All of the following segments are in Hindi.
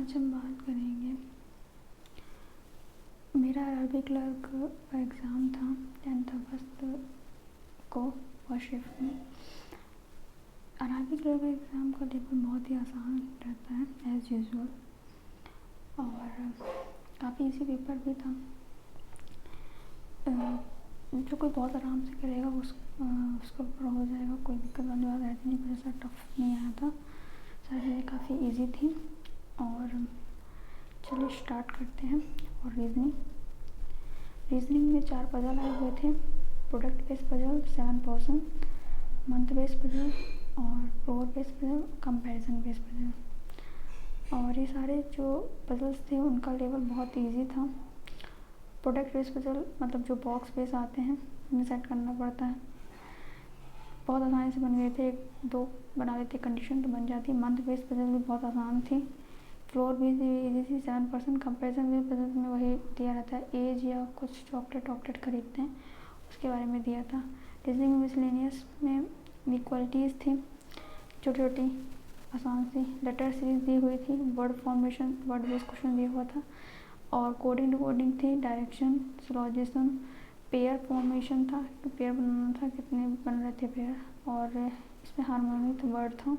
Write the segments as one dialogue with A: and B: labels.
A: आज हम बात करेंगे, मेरा आरआरबी क्लर्क का एग्ज़ाम था 10 अगस्त को फर्स्ट शिफ्ट में। आरआरबी क्लर्क का एग्ज़ाम का पेपर बहुत ही आसान रहता है एज़ यूजुअल, और काफ़ी इजी पेपर भी था। जो कोई बहुत आराम से करेगा उसका ऊपर हो जाएगा, कोई दिक्कत वाली बात रहती नहीं, कुछ ऐसा टफ नहीं आया था, सारी चीज़ें काफ़ी इजी थी। और चलिए स्टार्ट करते हैं। और रीजनिंग में 4 पजल आए हुए थे। Product based puzzle 7%, month based puzzle और floor based puzzle, comparison based puzzle. और ये सारे जो पजल्स थे उनका लेवल बहुत इजी था। प्रोडक्ट बेस्ड पजल मतलब जो बॉक्स बेस आते हैं उन्हें सेट करना पड़ता है, बहुत आसानी से बन गए थे। 1-2 बना लेते कंडीशन तो बन जाती। मंथ बेस्ड पजल भी बहुत आसान थी। फ्लोर भी इजी थी 7%। कंपेरिजन बेस्ड पजल में वही दिया रहता है, एज या कुछ चॉकलेट खरीदते हैं उसके बारे में दिया था। रीजनिंग मिसलेनियस में इक्वलिटीज़ थी, छोटी छोटी आसान सी। लेटर सीरीज दी हुई थी, word formation word based question दिया हुआ था। और कोडिंग डिकोडिंग थी, डायरेक्शन, सिलोजिज्म, पेयर फॉर्मेशन था, पेयर बनाना था, कितने बन रहे थे पेयर। और इसमें हार्मोनिक वर्ड था।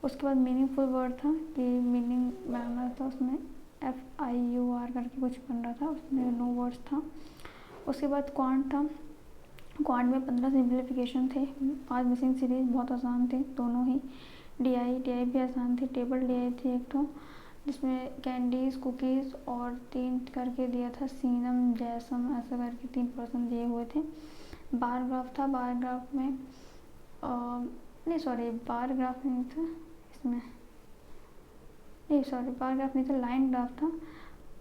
A: उसके बाद मीनिंगफुल वर्ड था कि मीनिंग बनाना था, उसमें FIUR करके कुछ बन रहा था, उसमें नो वर्ड्स था। उसके बाद क्वांट था। क्वांट में 15 सिंप्लीफिकेशन थे। 5 मिसिंग सीरीज बहुत आसान थे दोनों ही। DI भी आसान थी। टेबल DI थी एक तो, जिसमें कैंडीज़, कुकीज़ और 3 करके दिया था, सीनम, जैसम, ऐसा करके 3% दिए हुए थे। बार ग्राफ था। बार ग्राफ में बार ग्राफ नहीं था इसमें, बार ग्राफ नहीं था, लाइन ग्राफ था।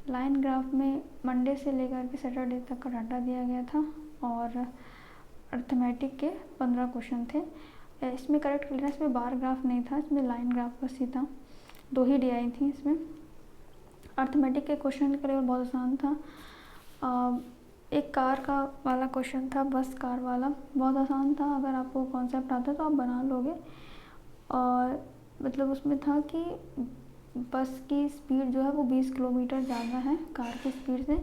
A: लाइन ग्राफ में मंडे से लेकर के सैटरडे तक का डाटा दिया गया था। और अर्थमेटिक के 15 क्वेश्चन थे। इसमें करेक्ट कर लेना, इसमें बार ग्राफ नहीं था, इसमें लाइन ग्राफ बस ही था। 2 ही DI थी इसमें। अर्थमेटिक के क्वेश्चन का लेवल बहुत आसान था। एक कार का वाला क्वेश्चन था, बस कार वाला, बहुत आसान था। अगर आपको कॉन्सेप्ट आता है तो आप बना लोगे। और मतलब उसमें था कि बस की स्पीड जो है वो 20 किलोमीटर ज़्यादा है कार की स्पीड से,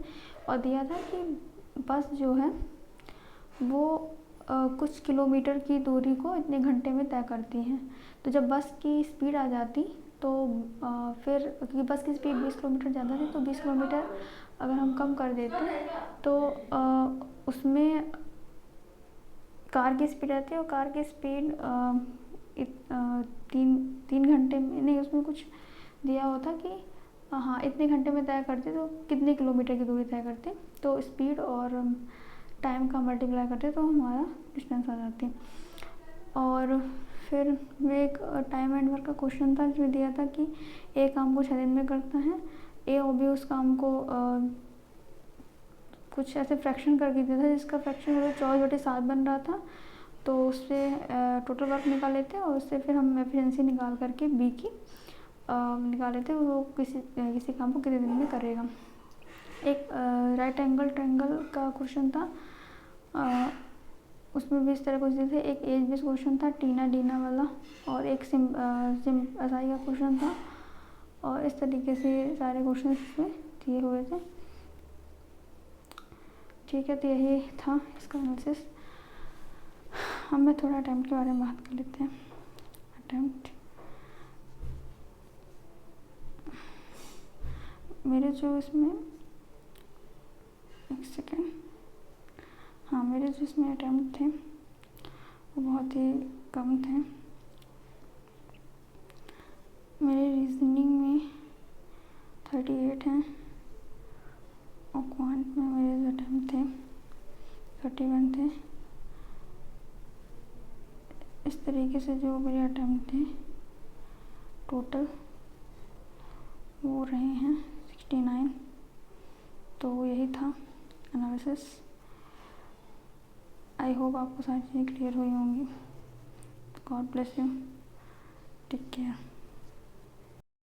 A: और दिया था कि बस जो है वो कुछ किलोमीटर की दूरी को इतने घंटे में तय करती हैं। तो जब बस की स्पीड आ जाती तो फिर, क्योंकि बस की स्पीड 20 किलोमीटर ज़्यादा थी, तो 20 किलोमीटर अगर हम कम कर देते तो उसमें कार की स्पीड आती है, और कार की स्पीड 3 घंटे में नहीं, उसमें कुछ दिया होता कि हाँ इतने घंटे में तय करते तो कितने किलोमीटर की दूरी तय करते, तो स्पीड और टाइम का मल्टीप्लाई करते तो हमारा डिस्टेंस आ जाती। और फिर में एक टाइम एंड वर्क का क्वेश्चन था, जिसमें दिया था कि एक काम को 6 दिन में करता है A, और B उस काम को कुछ ऐसे फ्रैक्शन करके दिया था, जिसका फ्रैक्शन 24/7 बन रहा था। तो उससे टोटल वर्क निकाल लेते हैं, और उससे फिर हम एफिशिएंसी निकाल करके B की निकाल लेते हैं, वो किसी काम को कितने दिन में करेगा। एक राइट एंगल ट्रायंगल का क्वेश्चन था, उसमें भी इस तरह कुछ दिए थे। एक एज बेस्ड क्वेश्चन था, टीना डीना वाला, और एक सिम SI का क्वेश्चन था। और इस तरीके से सारे क्वेश्चन इसमें दिए हुए थे। ठीक है, तो यही था इसका एनालिसिस। अब मैं थोड़ा अटैम्प्ट के बारे में बात कर लेते हैं। अटैम्प्ट मेरे जो इसमें, एक सेकेंड, हाँ मेरे जो इसमें अटैम्प्ट थे वो बहुत ही कम थे। मेरे रीजनिंग में 38 हैं, और क्वांट में मेरे जो अटैम्प्ट थे 31 थे। इस तरीके से जो मेरे अटैम्प्ट थे टोटल वो रहे हैं 69। तो यही था एनालिसिस। आई होप आपको सारी चीज़ें क्लियर हुई होंगी। God bless you, take care.